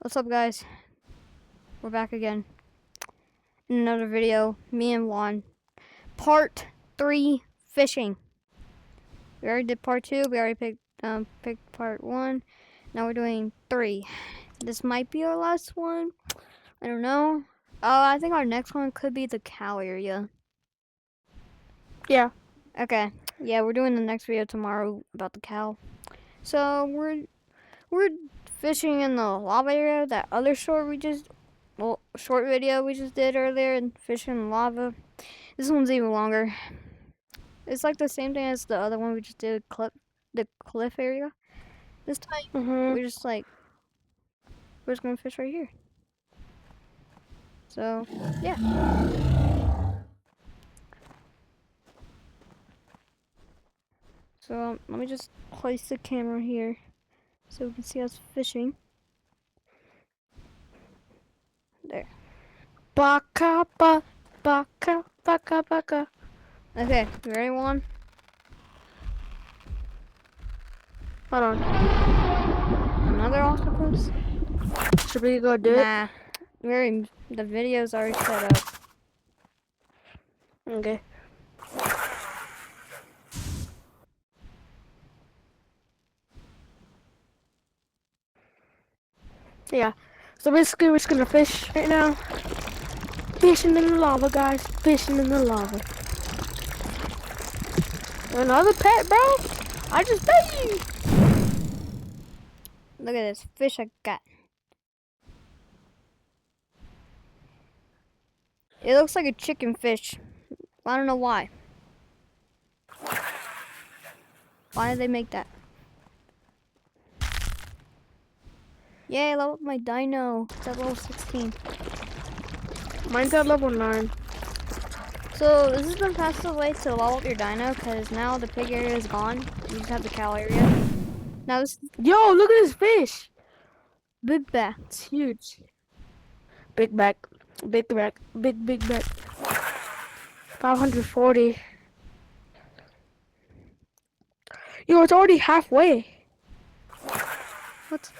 What's up, guys? We're back again in another video. Me and Juan. Part 3 fishing. We already did part 2. We already picked part 1. Now we're doing 3. This might be our last one. I don't know. I think our next one could be the cow area. Yeah. Okay. Yeah, we're doing the next video tomorrow about the cow. So we're fishing in the lava area. That other short video we just did earlier, and fishing in lava. This one's even longer. It's like the same thing as the other one we just did, the cliff area. This time we're just gonna fish right here. So yeah. So let me just place the camera here so we can see us fishing. There. Baka ba baka baka baka. Okay, you ready, Juan? Hold on. Another octopus? Should we go do it? Nah. The video's already set up. Okay. Yeah. So basically we're just gonna fish right now. Fishing in the lava, guys. Fishing in the lava. Another pet, bro? I just bet you. Look at this fish I got. It looks like a chicken fish. I don't know why. Why did they make that? Yay, I leveled up my dino. It's at level 16. Mine's at level 9. So this is the fastest way to level up your dino, because now the pig area is gone. You just have the cow area. Now this is Yo, look at this fish. big back. It's huge. Big back. Big back. Big back. 540. Yo, it's already halfway. What?